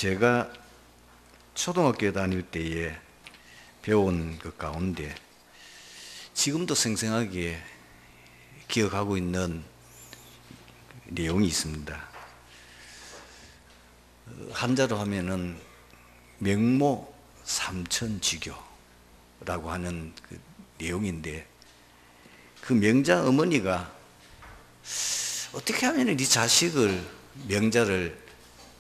제가 초등학교 다닐 때에 배운 것 가운데 지금도 생생하게 기억하고 있는 내용이 있습니다. 한자로 하면은 명모 삼천지교라고 하는 그 내용인데, 그 명자 어머니가 어떻게 하면 이 자식을, 명자를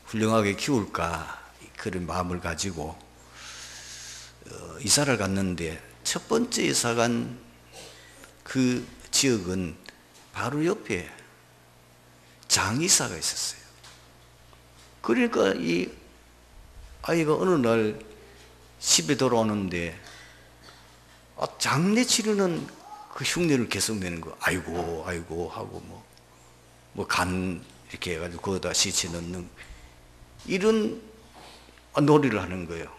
훌륭하게 키울까, 그런 마음을 가지고 이사를 갔는데, 첫 번째 이사 간 그 지역은 바로 옆에 장이사가 있었어요. 그러니까 이 아이가 어느 날 집에 돌아오는데 장례 치르는 그 흉내를 계속 내는 거. 아이고 아이고 하고 뭐 간 이렇게 해가지고 거기다 시체 넣는 이런 놀이를 하는 거예요.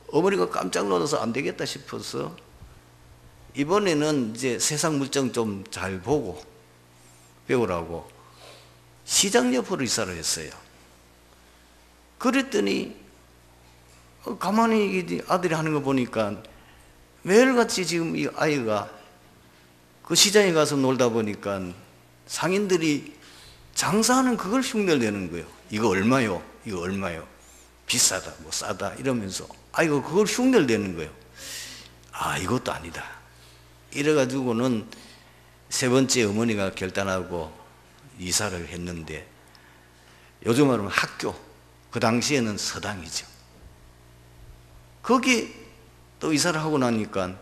어머니가 깜짝 놀라서 안 되겠다 싶어서 이번에는 이제 세상 물정 좀 잘 보고 배우라고 시장 옆으로 이사를 했어요. 그랬더니 가만히 아들이 하는 거 보니까 매일같이 지금 이 아이가 그 시장에 가서 놀다 보니까 상인들이 장사하는 그걸 흉내를 내는 거예요. 이거 얼마요? 이거 얼마요? 비싸다, 뭐 싸다 이러면서 아이고 그걸 흉내를 내는 거예요. 아, 이것도 아니다. 이래가지고는 세 번째 어머니가 결단하고 이사를 했는데, 요즘 말하면 학교, 그 당시에는 서당이죠. 거기 또 이사를 하고 나니까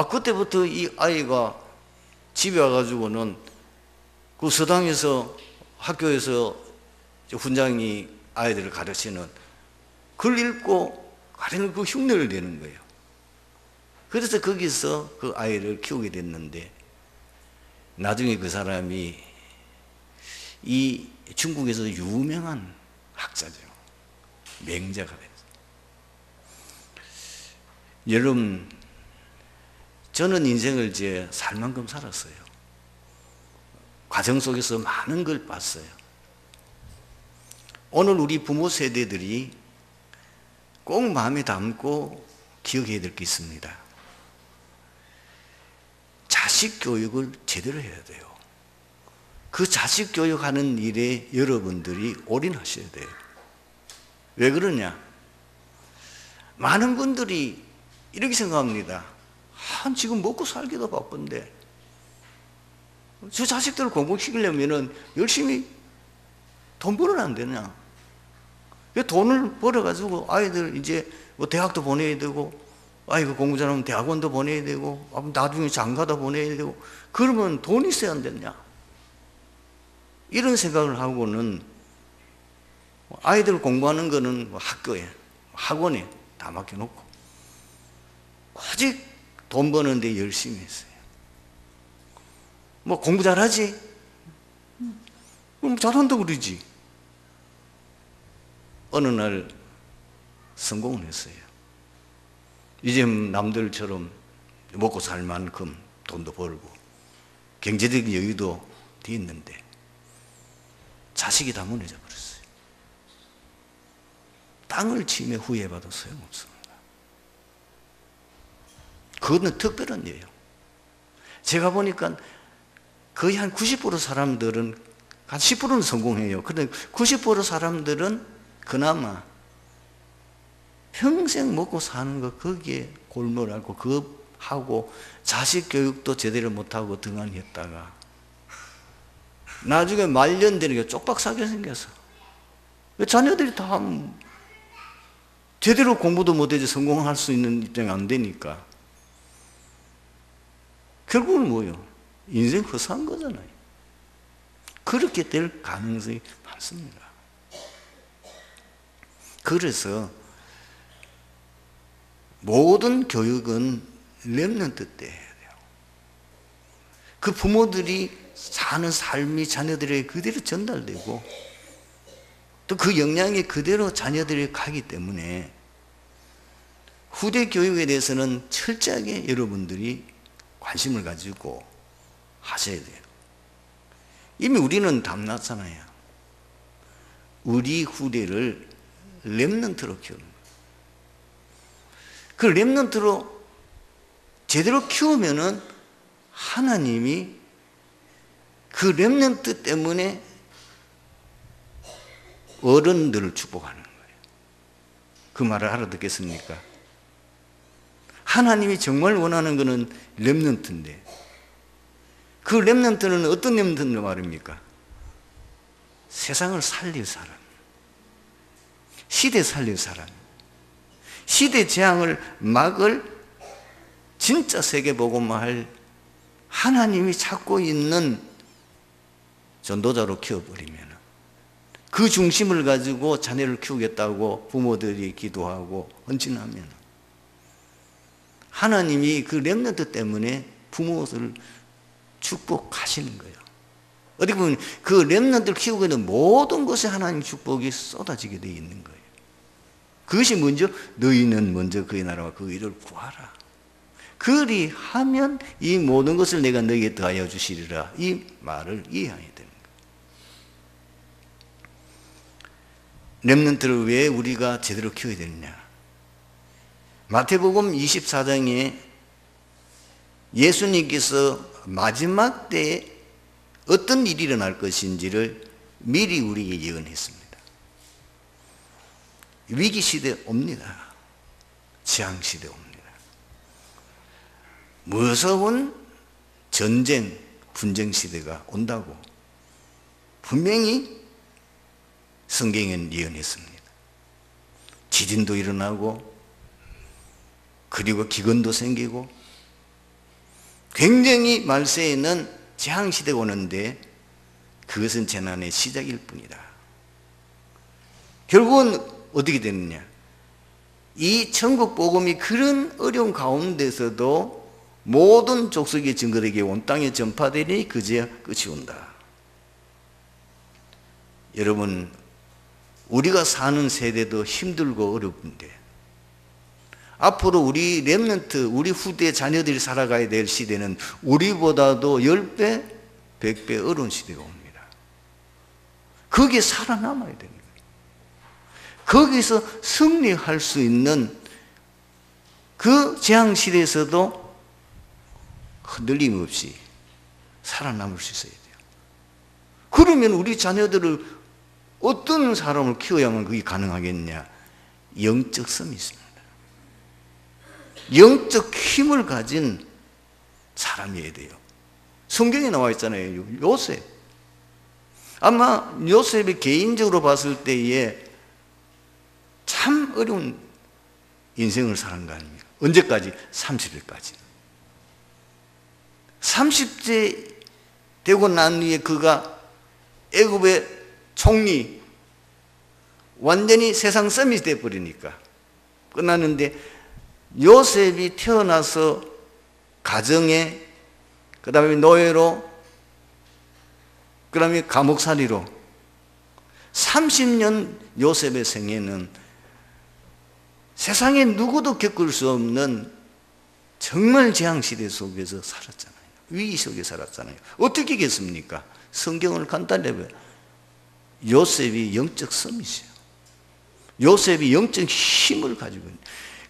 그때부터 이 아이가 집에 와가지고는 그 서당에서, 학교에서 훈장이 아이들을 가르치는 글 읽고 가르치는 그 흉내를 내는 거예요. 그래서 거기서 그 아이를 키우게 됐는데, 나중에 그 사람이 이 중국에서 유명한 학자죠. 명자가 됐어요. 여러분, 저는 인생을 이제 살 만큼 살았어요. 과정 속에서 많은 걸 봤어요. 오늘 우리 부모 세대들이 꼭 마음에 담고 기억해야 될 게 있습니다. 자식 교육을 제대로 해야 돼요. 그 자식 교육하는 일에 여러분들이 올인하셔야 돼요. 왜 그러냐? 많은 분들이 이렇게 생각합니다. 지금 먹고 살기도 바쁜데 저 자식들을 공부시키려면 열심히 돈 벌어야 안 되냐? 왜 돈을 벌어가지고 아이들 이제 뭐 대학도 보내야 되고, 아이고 공부 잘하면 대학원도 보내야 되고, 나중에 장가도 보내야 되고, 그러면 돈이 있어야 안 되냐? 이런 생각을 하고는 아이들 공부하는 거는 학교에, 학원에 다 맡겨놓고 오직 돈 버는데 열심히 했어요. 뭐 공부 잘하지? 그럼 잘한다고 그러지. 어느 날 성공을 했어요. 이제 남들처럼 먹고 살 만큼 돈도 벌고 경제적인 여유도 돼 있는데 자식이 다 무너져 버렸어요. 땅을 침해 후회받아 소용없습니다. 그거는 특별한 예요. 제가 보니까 거의 한 90% 사람들은, 한 10%는 성공해요. 그런데 90% 사람들은 그나마 평생 먹고 사는 거 거기에 골몰하고 그거 하고 자식 교육도 제대로 못하고 등한히 했다가 나중에 말년되는 게 쪽박사게 생겨서 자녀들이 다 제대로 공부도 못해서 성공할 수 있는 입장이 안 되니까 결국은 뭐예요? 인생 허사한 거잖아요. 그렇게 될 가능성이 많습니다. 그래서 모든 교육은 렘넌트 때 해야 돼요. 그 부모들이 사는 삶이 자녀들에게 그대로 전달되고 또 그 영향이 그대로 자녀들에게 가기 때문에 후대 교육에 대해서는 철저하게 여러분들이 관심을 가지고 하셔야 돼요. 이미 우리는 답났잖아요. 우리 후대를 렘넌트로 키우는 거예요. 그 렘넌트로 제대로 키우면은 하나님이 그 렘넌트 때문에 어른들을 축복하는 거예요. 그 말을 알아듣겠습니까? 하나님이 정말 원하는 것은 렘넌트인데, 그 렘넌트는 어떤 렘넌트 말입니까? 세상을 살릴 사람, 시대 살릴 사람, 시대 재앙을 막을 진짜 세계복음화할 하나님이 찾고 있는 전도자로 키워버리면, 그 중심을 가지고 자녀를 키우겠다고 부모들이 기도하고 헌신하면 하나님이 그 렘넌트 때문에 부모를 축복하시는 거예요. 어떻게 보면 그 렘넌트를 키우고 있는 모든 것에 하나님 축복이 쏟아지게 되어 있는 거예요. 그것이 먼저 너희는 먼저 그의 나라와 그 의를 구하라. 그리하면 이 모든 것을 내가 너희에게 더하여 주시리라. 이 말을 이해해야 되는 거예요. 렘넌트를 왜 우리가 제대로 키워야 되느냐? 마태복음 24장에 예수님께서 마지막 때에 어떤 일이 일어날 것인지를 미리 우리에게 예언했습니다. 위기시대 옵니다. 재앙시대 옵니다. 무서운 전쟁, 분쟁시대가 온다고 분명히 성경에는 예언했습니다. 지진도 일어나고, 그리고 기근도 생기고, 굉장히 말세에는 재앙시대가 오는데 그것은 재난의 시작일 뿐이다. 결국은 어떻게 되느냐? 이 천국 복음이 그런 어려운 가운데서도 모든 족속의 증거되게 온 땅에 전파되니 그제야 끝이 온다. 여러분, 우리가 사는 세대도 힘들고 어렵은데 앞으로 우리 렘넌트, 우리 후대 자녀들이 살아가야 될 시대는 우리보다도 10배, 100배 어려운 시대가 옵니다. 거기에 살아남아야 됩니다. 거기서 승리할 수 있는 그 재앙시대에서도 흔들림 없이 살아남을 수 있어야 돼요. 그러면 우리 자녀들을 어떤 사람을 키워야만 그게 가능하겠냐? 영적 섬이 있습니다. 영적 힘을 가진 사람이어야 돼요. 성경에 나와 있잖아요. 요셉. 아마 요셉이 개인적으로 봤을 때에 참 어려운 인생을 사는 거 아닙니까? 언제까지? 30세까지. 30세 되고 난 후에 그가 애굽의 총리, 완전히 세상 썸이 돼버리니까 끝났는데, 요셉이 태어나서 가정에, 그 다음에 노예로, 그 다음에 감옥살이로 30년 요셉의 생애는 세상에 누구도 겪을 수 없는 정말 재앙시대 속에서 살았잖아요. 위기 속에 살았잖아요. 어떻게 겠습니까? 성경을 간단히 해봐요. 요셉이 영적 섬이세요. 요셉이 영적 힘을 가지고 있는,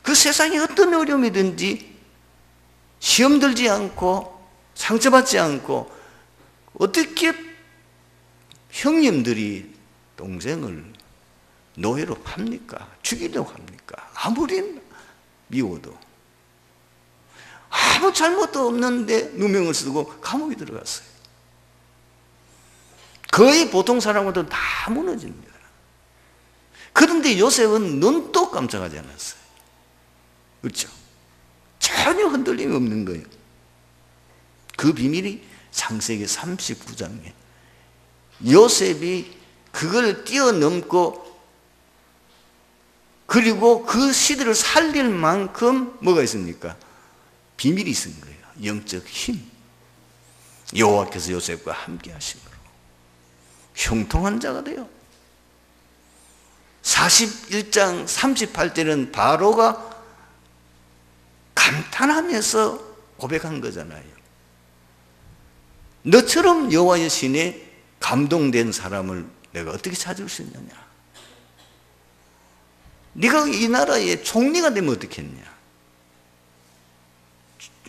그 세상에 어떤 어려움이든지 시험 들지 않고 상처받지 않고, 어떻게 형님들이 동생을 노예로 팝니까? 죽이려고 합니까? 아무리 미워도. 아무 잘못도 없는데 누명을 쓰고 감옥에 들어갔어요. 거의 보통 사람과도 다 무너집니다. 그런데 요셉은 눈도 깜짝하지 않았어요. 그렇죠? 전혀 흔들림이 없는 거예요. 그 비밀이 창세기 39장에 요셉이 그걸 뛰어넘고, 그리고 그 시대를 살릴 만큼 뭐가 있습니까? 비밀이 있는 거예요. 영적 힘. 여호와께서 요셉과 함께 하신 거로 형통한 자가 돼요. 41장 38절은 바로가 감탄하면서 고백한 거잖아요. 너처럼 여호와의 신에 감동된 사람을 내가 어떻게 찾을 수 있느냐? 네가 이 나라의 총리가 되면 어떻겠냐?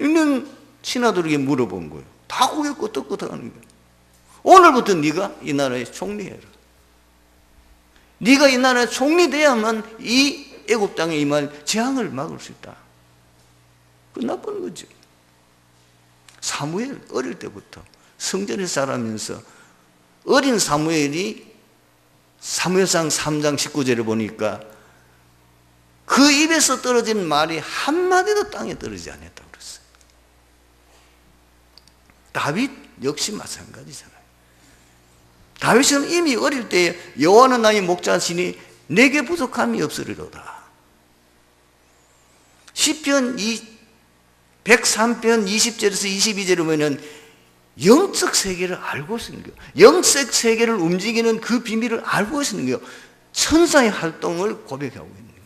있는 신하들에게 물어본 거예요. 다 고개 끄덕끄덕하는 거예요. 오늘부터 네가 이 나라의 총리해라. 네가 이 나라의 총리 돼야만 이 애굽 땅에 임할 재앙을 막을 수 있다. 끝나버린 거죠. 사무엘 어릴 때부터 성전에 자라면서 어린 사무엘이 사무엘상 3장 19절에 보니까 그 입에서 떨어진 말이 한마디도 땅에 떨어지지 않았다고 그랬어요. 다윗 역시 마찬가지잖아요. 다윗은 이미 어릴 때 여호와는 나의 목자시니 내게 부족함이 없으리로다. 시편 103편 20절에서 22절에 보면 영적 세계를 알고 있는 거예요. 영적 세계를 움직이는 그 비밀을 알고 있는 거예요. 천사의 활동을 고백하고 있는 거예요.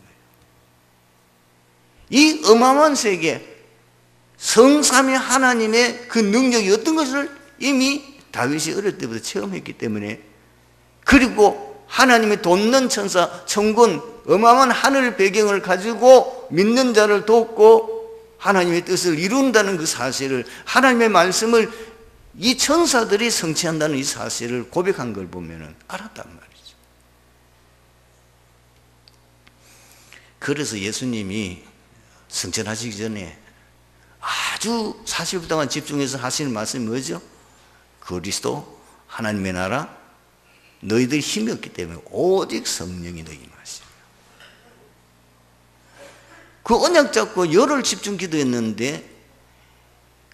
이 어마어마한 세계, 성삼위 하나님의 그 능력이 어떤 것을 이미 다윗이 어릴 때부터 체험했기 때문에, 그리고 하나님의 돕는 천사, 천군, 어마어마한 하늘 배경을 가지고 믿는 자를 돕고 하나님의 뜻을 이룬다는 그 사실을, 하나님의 말씀을 이 천사들이 성취한다는 이 사실을 고백한 걸 보면 알았단 말이죠. 그래서 예수님이 승천하시기 전에 아주 40일 동안 집중해서 하시는 말씀이 뭐죠? 그리스도 하나님의 나라 너희들이 힘이 없기 때문에 오직 성령이 너희 임하시라. 그 언약 잡고 열흘 집중 기도했는데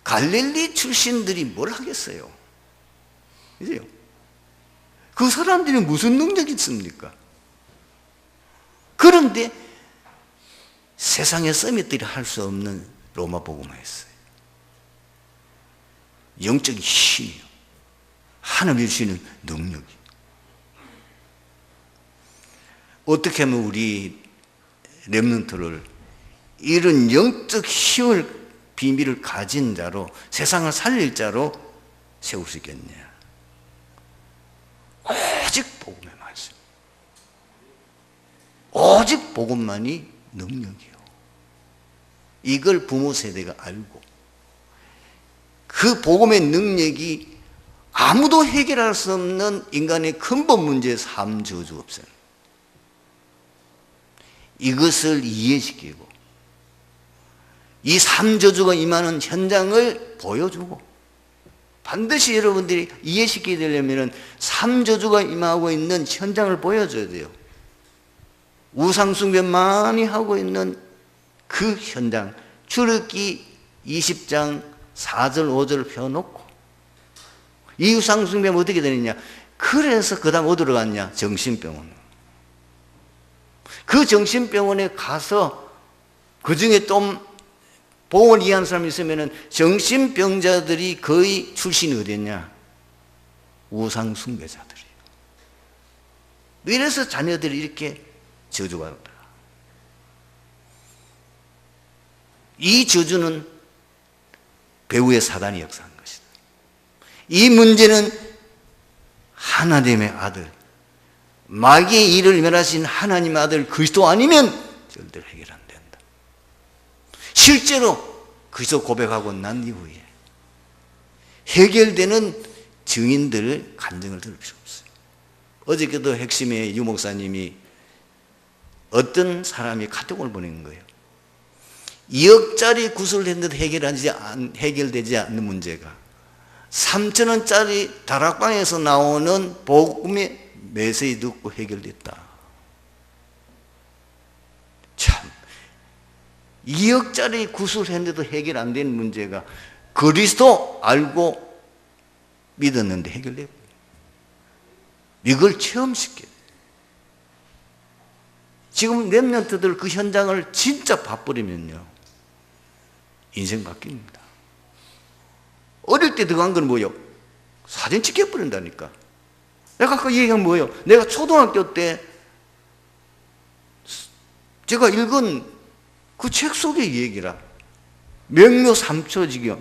갈릴리 출신들이 뭘 하겠어요? 그죠? 그 사람들이 무슨 능력이 있습니까? 그런데 세상의 서밋들이 할 수 없는 로마 복음을 했어요. 영적인 힘이요. 하나님이 주시는 능력이. 어떻게 하면 우리 렘넌트를 이런 영적 힘을 비밀을 가진 자로, 세상을 살릴 자로 세울 수 있겠냐? 오직 복음의 말씀. 오직 복음만이 능력이요. 이걸 부모 세대가 알고 그 복음의 능력이 아무도 해결할 수 없는 인간의 근본 문제의 삶 저주 없어요. 이것을 이해시키고 이 삶저주가 임하는 현장을 보여주고, 반드시 여러분들이 이해시키게 되려면 삶저주가 임하고 있는 현장을 보여줘야 돼요. 우상숭배 많이 하고 있는 그 현장, 출애굽기 20장 4절 5절을 펴놓고, 이 우상숭배는 어떻게 되느냐? 그래서 그 다음 어디로 갔냐? 정신병원. 그 정신병원에 가서 그 중에 좀 복음을 이해하는 사람이 있으면 정신병자들이 거의 출신이 어디였냐? 우상숭배자들이에요. 이래서 자녀들이 이렇게 저주가 왔다. 이 저주는 배후의 사단이 역사한 것이다. 이 문제는 하나님의 아들, 마귀의 일을 멸하신 하나님의 아들 그리스도 아니면 절대로 해결 안 된다. 실제로 그리스도 고백하고 난 이후에 해결되는 증인들 간증을 들을 필요 없어요. 어저께도 핵심의 유 목사님이 어떤 사람이 카톡을 보낸 거예요. 2억짜리 구슬을 했는데 해결되지 않는 문제가 3천원짜리 다락방에서 나오는 복음의 메시지 듣고 해결됐다. 참, 2억짜리 구슬을 했는데도 해결 안 되는 문제가 그리스도 알고 믿었는데 해결되고, 이걸 체험시켜요. 지금 렘넌트들 그 현장을 진짜 봐버리면요, 인생 바뀝니다. 어릴 때 들어간 건 뭐예요? 사진 찍혀버린다니까. 내가 아까 얘기한 뭐예요? 내가 초등학교 때 제가 읽은 그 책 속의 얘기라. 명묘 삼천지경,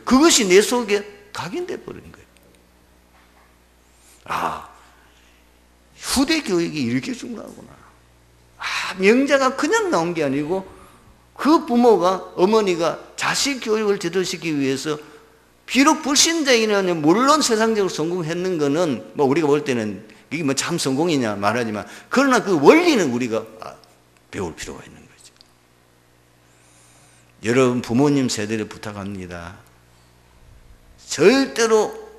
그것이 내 속에 각인돼 버린 거예요. 아, 후대 교육이 이렇게 중요하구나. 명자가 그냥 나온 게 아니고 그 부모가, 어머니가 자식 교육을 제대로 시키기 위해서 비록 불신자이냐, 물론 세상적으로 성공했는 거는 뭐 우리가 볼 때는 이게 뭐 참 성공이냐 말하지만, 그러나 그 원리는 우리가 배울 필요가 있는 거죠. 여러분 부모님 세대를 부탁합니다. 절대로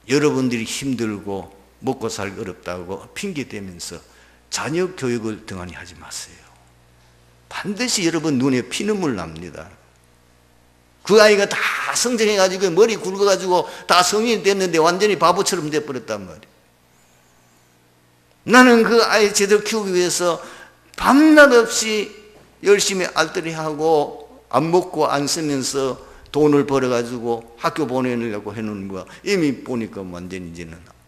여러분들이 힘들고 먹고 살기 어렵다고 핑계대면서 자녀 교육을 등한히 하지 마세요. 반드시 여러분 눈에 피눈물 납니다. 그 아이가 다 성장해가지고 머리 굵어가지고 다 성인이 됐는데 완전히 바보처럼 돼버렸단 말이에요. 나는 그 아이 제대로 키우기 위해서 밤낮 없이 열심히 알뜰히하고 안 먹고 안 쓰면서 돈을 벌어가지고 학교 보내려고 해놓은 거야. 이미 보니까 완전히 이제는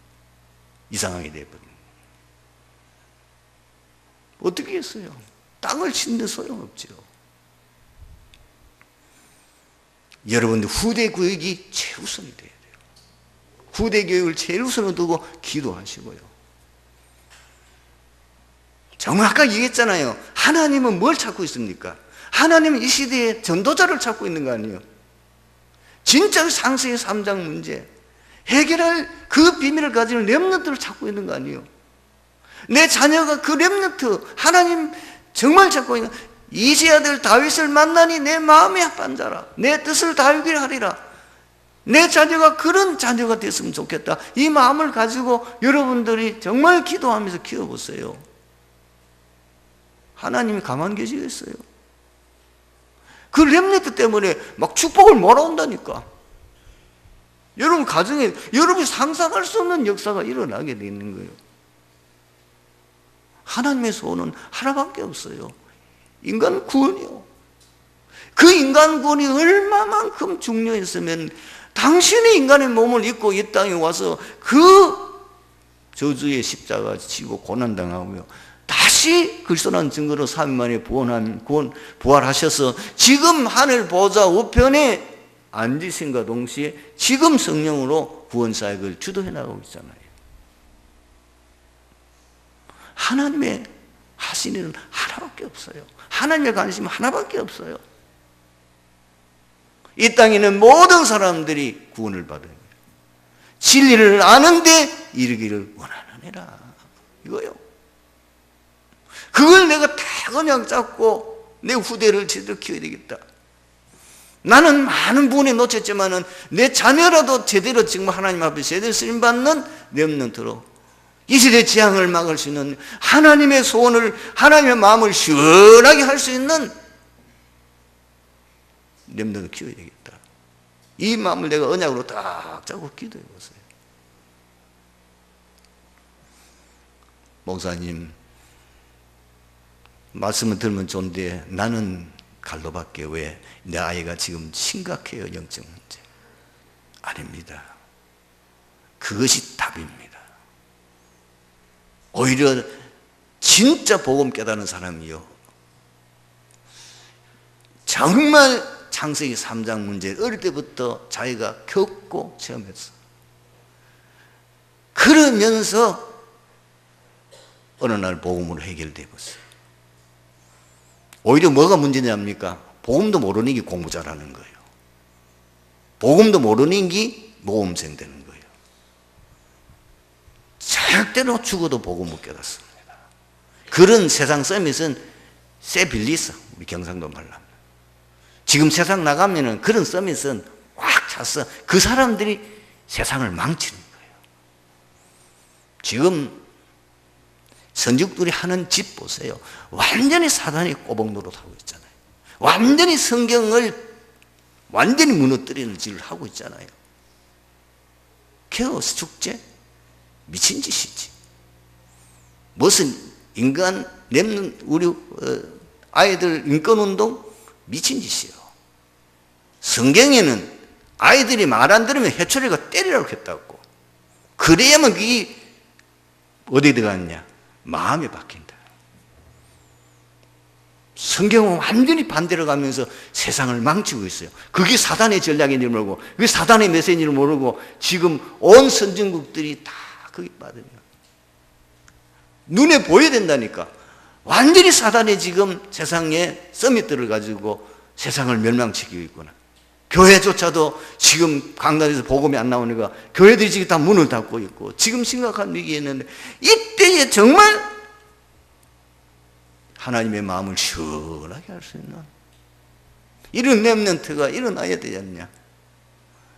이상하게 돼버린. 어떻게 했어요? 땅을 짓는 소용없죠. 여러분들 후대 교육이 최우선이 돼야 돼요. 후대 교육을 제일 우선으로 두고 기도하시고요. 정말 아까 얘기했잖아요. 하나님은 뭘 찾고 있습니까? 하나님은 이 시대에 전도자를 찾고 있는 거 아니에요? 진짜 상세의 3장 문제 해결할 그 비밀을 가지는 렘넌트를 찾고 있는 거 아니에요? 내 자녀가 그 렘넌트, 하나님 정말 찾고 있는, 이제 아들 다윗을 만나니 내 마음에 합한 자라, 내 뜻을 다하게 하리라. 내 자녀가 그런 자녀가 됐으면 좋겠다. 이 마음을 가지고 여러분들이 정말 기도하면서 키워보세요. 하나님이 가만 계시겠어요? 그 렘넌트 때문에 막 축복을 몰아온다니까. 여러분 가정에 여러분이 상상할 수 없는 역사가 일어나게 돼 있는 거예요. 하나님의 소원은 하나밖에 없어요. 인간 구원이요. 그 인간 구원이 얼마만큼 중요했으면 당신이 인간의 몸을 입고 이 땅에 와서 그 저주의 십자가 지고 고난당하고요, 다시 그리스도라는 증거로 3일 만에 부활하셔서 지금 하늘 보좌 우편에 앉으신과 동시에 지금 성령으로 구원사역을 주도해 나가고 있잖아요. 하나님의 하신 일은 하나밖에 없어요. 하나님의 관심은 하나밖에 없어요. 이 땅에 있는 모든 사람들이 구원을 받은 거예요. 진리를 아는데 이르기를 원하느니라, 이거요. 그걸 내가 다 그냥 잡고 내 후대를 제대로 키워야 되겠다. 나는 많은 부분에 놓쳤지만은 내 자녀라도 제대로 정말 하나님 앞에 제대로 쓰임받는 렘넌트로 이 시대 재앙을 막을 수 있는, 하나님의 소원을, 하나님의 마음을 시원하게 할 수 있는 렘넌트를 키워야 되겠다. 이 마음을 내가 언약으로 딱 잡고 기도해 보세요. 목사님, 말씀을 들으면 좋은데 나는 갈로밖에 왜 내 아이가 지금 심각해요, 영적 문제. 아닙니다. 그것이 답입니다. 오히려 진짜 복음 깨닫는 사람이요, 정말 창세기 3장 문제 어릴 때부터 자기가 겪고 체험했어. 그러면서 어느 날 복음으로 해결돼 버렸어요. 오히려 뭐가 문제냐입니까? 복음도 모르는 게 공부 잘하는 거예요. 복음도 모르는 게 모험생 되는 거예요. 절대로 죽어도 복음 못 깨닫습니다. 그런 세상 서밋은 세빌리스, 우리 경상도 말로 합니다. 지금 세상 나가면은 그런 서밋은 꽉 찼어. 그 사람들이 세상을 망치는 거예요. 지금 선직들이 하는 짓 보세요. 완전히 사단이 꼬박 노릇하고 있잖아요. 완전히 성경을 완전히 무너뜨리는 짓을 하고 있잖아요. 케오스 축제? 미친 짓이지. 무슨 인간 냅는 우리 아이들 인권운동? 미친 짓이에요. 성경에는 아이들이 말 안 들으면 해초리가 때리라고 했다고. 그래야만 그게 어디에 들어갔냐? 마음에 박힌다. 성경은 완전히 반대로 가면서 세상을 망치고 있어요. 그게 사단의 전략인지 모르고, 그게 사단의 메시지를 모르고 지금 온 선진국들이 다 거기 빠져요. 눈에 보여야 된다니까. 완전히 사단이 지금 세상에 서밋들을 가지고 세상을 멸망시키고 있구나. 교회조차도 지금 강단에서 복음이 안 나오니까 교회들이 지금 다 문을 닫고 있고 지금 심각한 위기에 있는데, 이때에 정말 하나님의 마음을 시원하게 할 수 있는 이런 렘넌트가 일어나야 되지 않냐.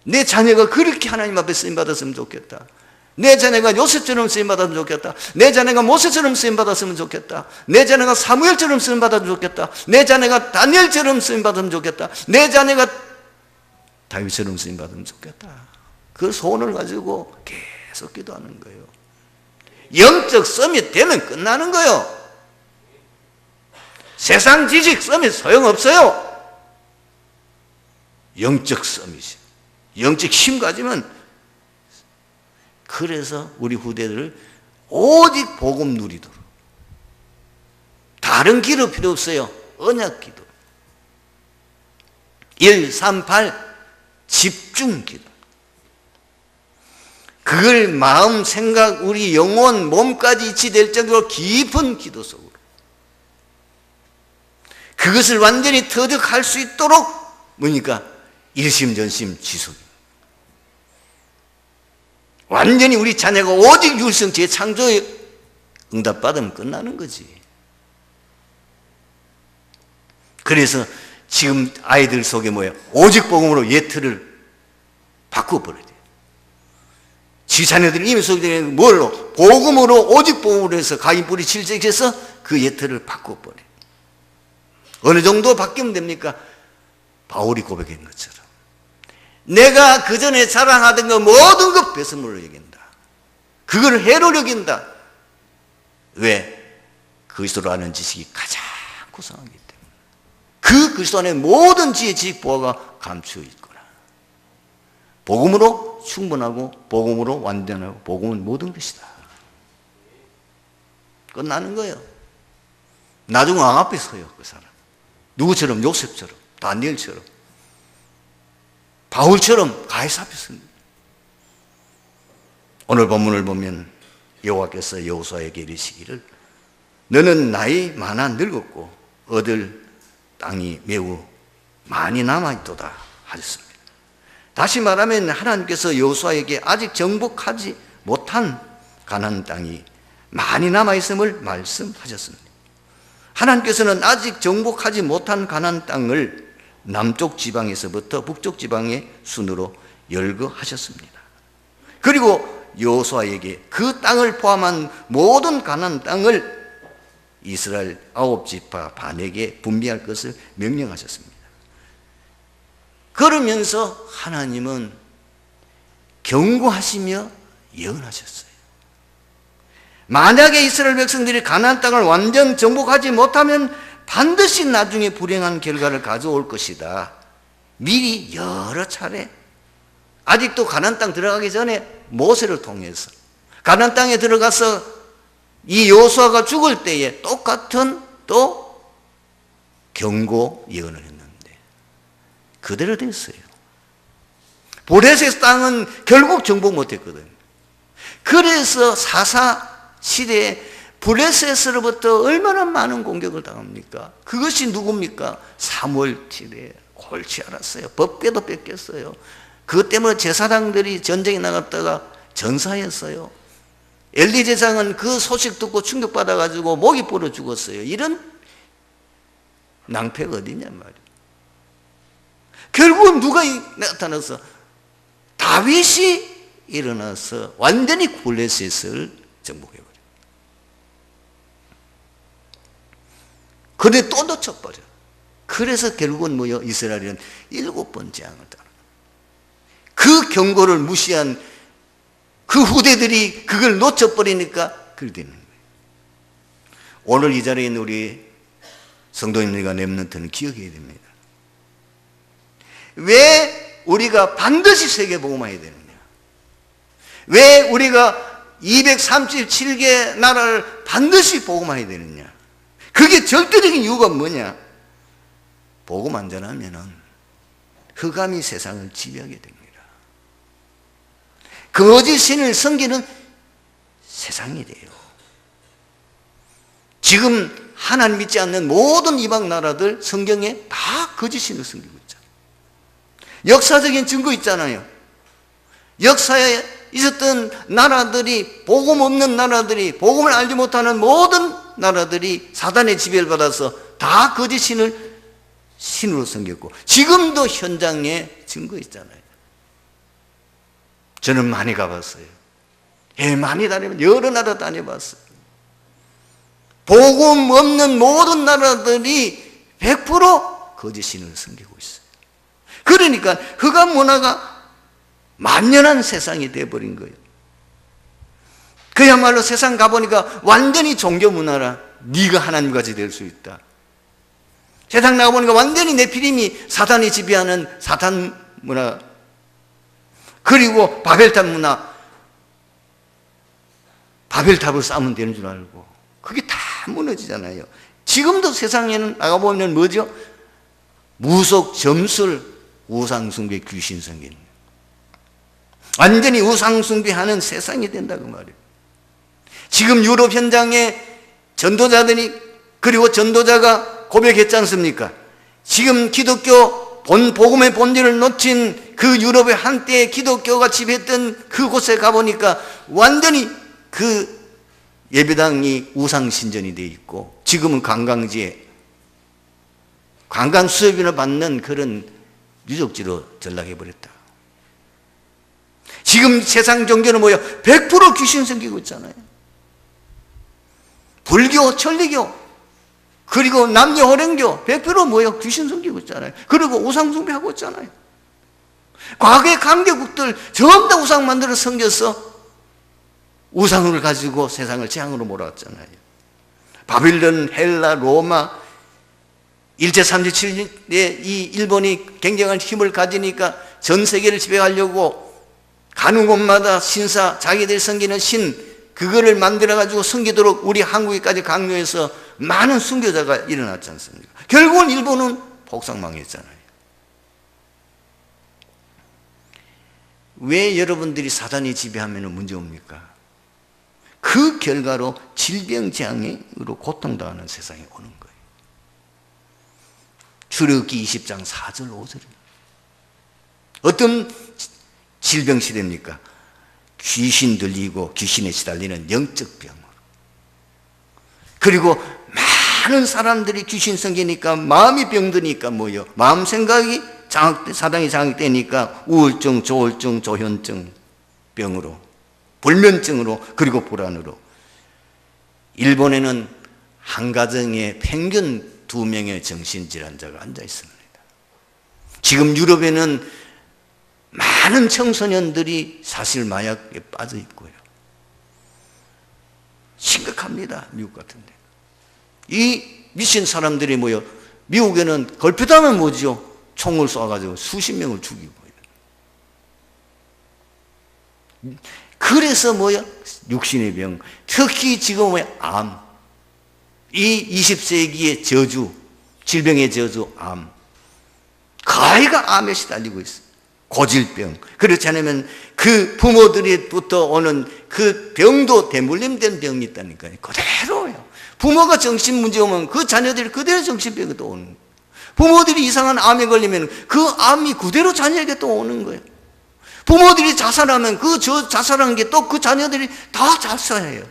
내 자녀가 그렇게 하나님 앞에 쓰임받았으면 좋겠다. 내 자녀가 요셉처럼 쓰임받았으면 좋겠다. 내 자녀가 모세처럼 쓰임받았으면 좋겠다. 내 자녀가 사무엘처럼 쓰임받았으면 좋겠다. 내 자녀가 다니엘처럼 쓰임받았으면 좋겠다. 내 자녀가 다윗처럼 쓰임받으면 좋겠다. 그 소원을 가지고 계속 기도하는 거예요. 영적 서밋 되면 끝나는 거예요. 세상 지식 서밋 소용없어요. 영적 서밋이, 영적 힘 가지면. 그래서 우리 후대들을 오직 복음 누리도록, 다른 기도 필요 없어요. 언약 기도. 138 집중 기도. 그걸 마음, 생각, 우리 영혼, 몸까지 이치될 정도로 깊은 기도 속으로, 그것을 완전히 터득할 수 있도록 뭐니까 일심전심 지속. 완전히 우리 자녀가 오직 율성 재창조에 응답받으면 끝나는 거지. 그래서 지금 아이들 속에 뭐예요? 오직 복음으로 예틀을 바꿔버려야 돼요. 지 자녀들이 이미 속에 뭘로? 복음으로, 오직 복음으로 해서 가인 뿌리 질적해서 그 예틀을 바꿔버려요. 어느 정도 바뀌면 됩니까? 바울이 고백한 것처럼 내가 그 전에 자랑하던 거 모든 것 배설물로 여긴다. 그걸 해로 여긴다. 왜? 그리스도로 아는 지식이 가장 고상하기 때문에. 그 그리스도 안에 모든 지혜, 지식, 보화가 감추어 있구나. 복음으로 충분하고 복음으로 완전하고 복음은 모든 것이다. 끝나는 거예요. 나중 왕 앞에 서요, 그 사람. 누구처럼? 요셉처럼, 다니엘처럼, 바울처럼 가이사 앞에 섭니다. 오늘 본문을 보면 여호와께서 여호수아에게 이르시기를 너는 나이 많아 늙었고 얻을 땅이 매우 많이 남아있도다 하셨습니다. 다시 말하면 하나님께서 여호수아에게 아직 정복하지 못한 가나안 땅이 많이 남아있음을 말씀하셨습니다. 하나님께서는 아직 정복하지 못한 가나안 땅을 남쪽 지방에서부터 북쪽 지방의 순으로 열거하셨습니다. 그리고 여호수아에게 그 땅을 포함한 모든 가나안 땅을 이스라엘 9지파 반에게 분배할 것을 명령하셨습니다. 그러면서 하나님은 경고하시며 예언하셨어요. 만약에 이스라엘 백성들이 가나안 땅을 완전 정복하지 못하면 반드시 나중에 불행한 결과를 가져올 것이다. 미리 여러 차례, 아직도 가나안 땅 들어가기 전에 모세를 통해서 가나안 땅에 들어가서 이 여호수아가 죽을 때에 똑같은 또 경고 예언을 했는데 그대로 됐어요. 브레셋 땅은 결국 정복 못했거든요. 그래서 사사 시대에 브레셋으로부터 얼마나 많은 공격을 당합니까? 그것이 누굽니까? 사무엘 시대에 골치 알았어요. 법궤도 뺏겼어요. 그것 때문에 제사장들이 전쟁에 나갔다가 전사했어요. 엘리 제사장은 그 소식 듣고 충격받아가지고 목이 부러 죽었어요. 이런 낭패가 어디냐 말이에요. 결국은 누가 나타나서 다윗이 일어나서 완전히 블레셋을 정복해버려요. 그런데 또 놓쳐버려. 그래서 결국은 뭐요? 이스라엘은 7번 재앙을 당합니다. 그 경고를 무시한 그 후대들이 그걸 놓쳐버리니까 그렇게 되는 거예요. 오늘 이 자리에 있는 우리 성도님들과 렘넌트는 기억해야 됩니다. 왜 우리가 반드시 세계복음화해야 되느냐? 왜 우리가 237개 나라를 반드시 복음화해야 되느냐? 그게 절대적인 이유가 뭐냐? 복음 안 전하면 흑암이 세상을 지배하게 됩니다. 거짓 신을 섬기는 세상이 돼요. 지금 하나님 믿지 않는 모든 이방 나라들 성경에 다 거짓 신을 섬기고 있잖아요. 역사적인 증거 있잖아요. 역사에 있었던 나라들이, 복음 없는 나라들이, 복음을 알지 못하는 모든 나라들이 사단의 지배를 받아서 다 거짓 신을 신으로 섬겼고, 지금도 현장에 증거 있잖아요. 저는 많이 가봤어요. 많이 여러 나라 다녀봤어요. 복음 없는 모든 나라들이 100% 거짓 신을 섬기고 있어요. 그러니까 흑암 문화가 만연한 세상이 되어버린 거예요. 그야말로 세상 가보니까 완전히 종교 문화라. 네가 하나님같이 될 수 있다. 세상 나가보니까 완전히 네피림이 사탄이 지배하는 사탄 문화, 그리고 바벨탑 문화, 바벨탑을 쌓으면 되는 줄 알고 그게 다 무너지잖아요. 지금도 세상에는 나가보면 뭐죠? 무속, 점술, 우상숭배, 귀신숭배, 완전히 우상숭배하는 세상이 된다고 말이에요. 지금 유럽 현장에 전도자들이, 그리고 전도자가 고백했지 않습니까? 지금 기독교 복음의 본질을 놓친 그 유럽의 한때 기독교가 지배했던 그곳에 가보니까 완전히 그 예배당이 우상신전이 되어 있고, 지금은 관광지에 관광 수협이나 받는 그런 유적지로 전락해버렸다. 지금 세상 종교는 뭐예요? 100% 귀신 섬기고 있잖아요. 불교, 천리교, 그리고 남녀 호랭교 100% 뭐예요? 귀신 섬기고 있잖아요. 그리고 우상 숭배하고 있잖아요. 과거의 강대국들 전부 다 우상 만들어 섬겨서 우상을 가지고 세상을 재앙으로 몰아왔잖아요. 바빌론, 헬라, 로마, 일제 37년에 이 일본이 굉장한 힘을 가지니까 전 세계를 지배하려고 가는 곳마다 신사, 자기들 섬기는 신, 그거를 만들어가지고 섬기도록 우리 한국에까지 강요해서 많은 순교자가 일어났지 않습니까? 결국은 일본은 복상망했잖아요. 왜 여러분들이 사단이 지배하면 문제옵니까? 그 결과로 질병재앙으로 고통당하는 세상이 오는 거예요. 출애굽기 20장 4절 5절입니다. 어떤 질병 시대입니까? 귀신 들리고 귀신에 시달리는 영적 병으로. 그리고 많은 사람들이 귀신 생기니까 마음이 병드니까 뭐예요? 마음 생각이 사단이 장악되니까 우울증, 조울증, 조현증 병으로, 불면증으로, 그리고 불안으로. 일본에는 한 가정에 평균 2명의 정신질환자가 앉아 있습니다. 지금 유럽에는 많은 청소년들이 사실 마약에 빠져 있고요. 심각합니다. 미국 같은 데. 이 미친 사람들이 뭐요? 미국에는 걸핏하면 뭐죠? 총을 쏴가지고 수십 명을 죽이고. 그래서 뭐야? 육신의 병. 특히 지금 뭐야? 암. 이 20세기의 저주, 질병의 저주, 암. 가해가 암에 시달리고 있어요. 고질병. 그렇지 않으면 그 부모들이부터 오는 그 병도 대물림된 병이 있다니까요. 그대로예요. 부모가 정신 문제 오면 그 자녀들이 그대로 정신병이 또 오는 거예요. 부모들이 이상한 암에 걸리면 그 암이 그대로 자녀에게 또 오는 거예요. 부모들이 자살하면 그 자살한 게 또 그 자녀들이 다 자살해요.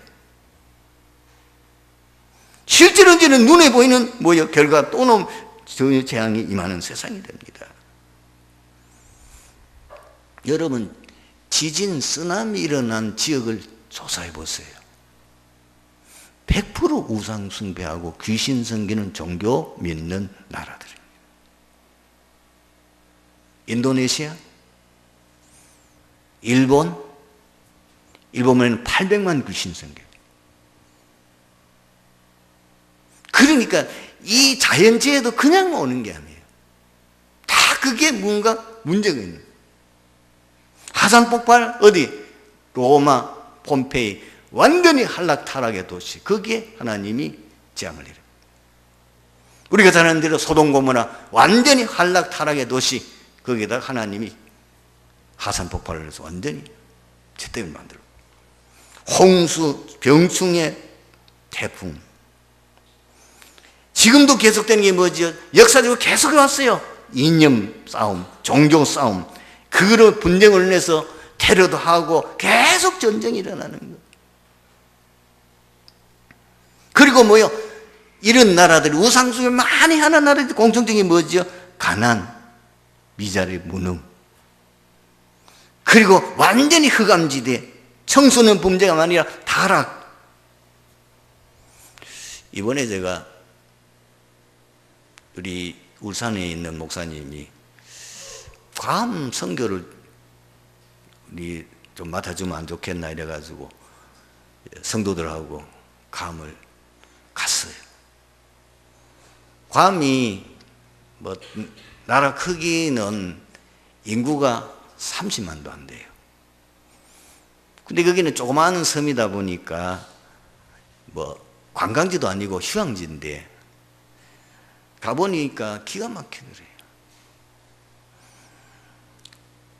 실제로 이제는 눈에 보이는 뭐예요? 결과 또는 재앙이 임하는 세상이 됩니다. 여러분, 지진, 쓰나미 일어난 지역을 조사해 보세요. 100% 우상 숭배하고 귀신 섬기는 종교 믿는 나라들입니다. 인도네시아, 일본에는 800만 귀신 섬겨요. 그러니까 이 자연재해도 그냥 오는 게 아니에요. 다 그게 뭔가 문제가 있는 거예요. 화산 폭발 어디? 로마, 폼페이 완전히 한락타락의 도시. 거기에 하나님이 재앙을 내려. 우리가 잘 아는 대로 소돔 고모라 완전히 한락타락의 도시. 거기에다 하나님이 화산 폭발을 해서 완전히 죄됨을 만들어. 홍수, 병충해, 태풍 지금도 계속되는 게 뭐죠? 역사적으로 계속 왔어요. 이념 싸움, 종교 싸움, 그런 분쟁을 내서 테러도 하고 계속 전쟁이 일어나는 거예요. 그리고 뭐요? 이런 나라들이 우상숭배 많이 하는 나라들 공통적인 뭐죠? 가난, 미자리, 무능. 그리고 완전히 흑암지대, 청소년 범죄가 아니라 타락. 이번에 제가 우리 울산에 있는 목사님이 괌 선교를 우리 좀 맡아주면 안 좋겠나 이래가지고 성도들하고 괌을 갔어요. 괌이 뭐 나라 크기는 인구가 30만도 안 돼요. 근데 거기는 조그마한 섬이다 보니까 뭐 관광지도 아니고 휴양지인데 가보니까 기가 막히더래요.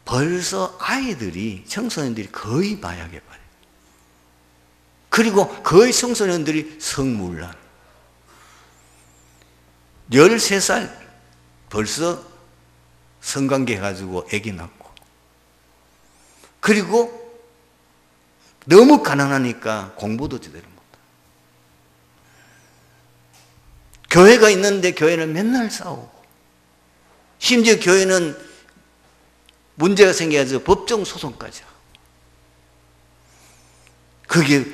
벌써 아이들이, 청소년들이 거의 마약에 빠져요. 그리고 거의 청소년들이 성물란. 13살 벌써 성관계 해가지고 아기 낳고. 그리고 너무 가난하니까 공부도 제대로 못해. 교회가 있는데 교회는 맨날 싸우고, 심지어 교회는 문제가 생겨서 법정 소송까지 하고. 그게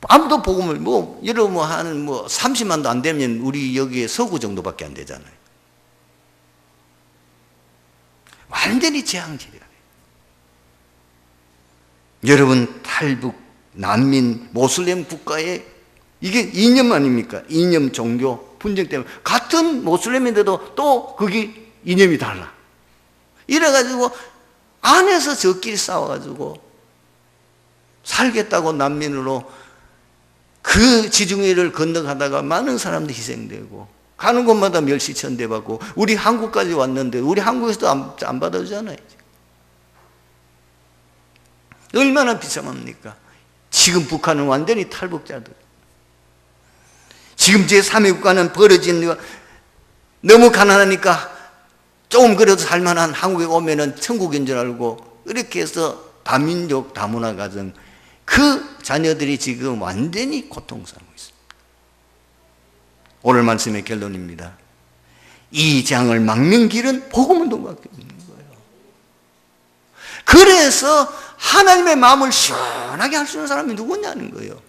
아무도 복음을 여러분 하는 30만도 안 되면 우리 여기에 서구 정도밖에 안 되잖아요. 완전히 재앙질이야. 여러분, 탈북, 난민, 모슬렘 국가에 이게 이념 아닙니까? 이념, 종교, 분쟁 때문에 같은 모슬렘인데도 또 거기 이념이 달라. 이래가지고 안에서 저끼리 싸워가지고 살겠다고 난민으로 그 지중해를 건너가다가 많은 사람들이 희생되고 가는 곳마다 멸시천대 받고 우리 한국까지 왔는데 우리 한국에서도 안 받아주잖아요. 얼마나 비참합니까? 지금 북한은 완전히 탈북자들. 지금 제3의 국가는 벌어진 거 너무 가난하니까 조금 그래도 살만한 한국에 오면은 천국인 줄 알고 이렇게 해서 다민족 다문화 가정 그 자녀들이 지금 완전히 고통스럽고 있습니다. 오늘 말씀의 결론입니다. 이 장을 막는 길은 복음운동밖에 없는 거예요. 그래서 하나님의 마음을 시원하게 할 수 있는 사람이 누구냐는 거예요.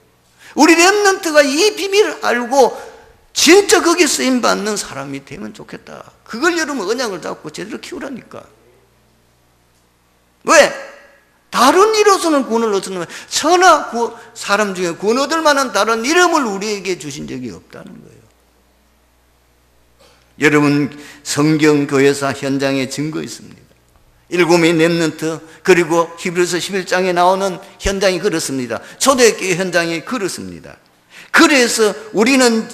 우리 렘넌트가 이 비밀을 알고 진짜 거기에 쓰임받는 사람이 되면 좋겠다. 그걸 여러분 언약을 잡고 제대로 키우라니까. 왜? 다른 일로서는 구원을 얻는 천하 사람 중에 구원 얻을 만한 다른 이름을 우리에게 주신 적이 없다는 거예요. 여러분, 성경 교회사 현장에 증거 있습니다. 7명의 렘넌트, 그리고 히브리서 11장에 나오는 현장이 그렇습니다. 초대교회 현장이 그렇습니다. 그래서 우리는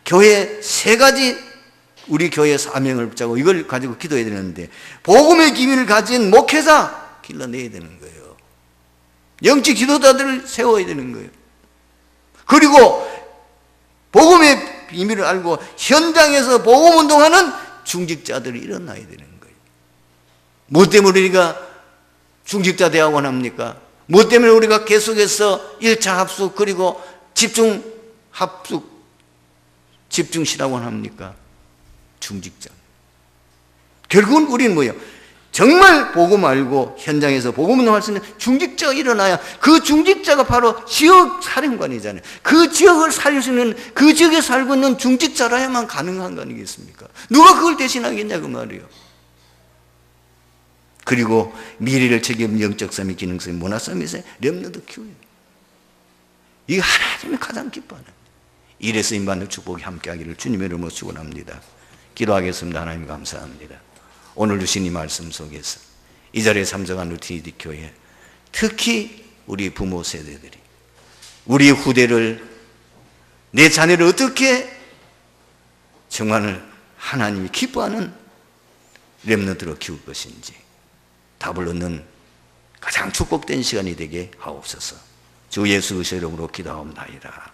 교회 3가지 우리 교회 사명을 붙잡고 이걸 가지고 기도해야 되는데, 복음의 기밀을 가진 목회자 길러내야 되는 거예요. 영적 지도자들을 세워야 되는 거예요. 그리고 복음의 비밀을 알고 현장에서 복음 운동하는 중직자들이 일어나야 되는 거예요. 뭐 때문에 우리가 중직자 대학원 합니까? 뭐 때문에 우리가 계속해서 1차 합숙 그리고 집중실학원 합니까? 중직자. 결국은 우리는 뭐예요? 정말 복음 알고 현장에서 복음 운동할 수 있는 중직자가 일어나야, 그 중직자가 바로 지역 사령관이잖아요. 그 지역을 살릴 수 있는, 그 지역에 살고 있는 중직자라야만 가능한 거 아니겠습니까? 누가 그걸 대신하겠냐 그 말이에요. 그리고 미래를 책임 영적 삶이, 기능 삶이, 문화 삶에서 렘넌트 키워요. 이게 하나님이 가장 기뻐하는 일에서 임받는 축복이 함께하기를 주님의 이름으로 축원합니다. 기도하겠습니다. 하나님 감사합니다. 오늘 주신 이 말씀 속에서 이 자리에 참석한 루티니티 교회, 특히 우리 부모 세대들이 우리 후대를, 내 자녀를 어떻게 정말 하나님이 기뻐하는 렘넌트로 키울 것인지 답을 얻는 가장 축복된 시간이 되게 하옵소서. 주 예수 그리스도의 이름으로 기도하옵나이다.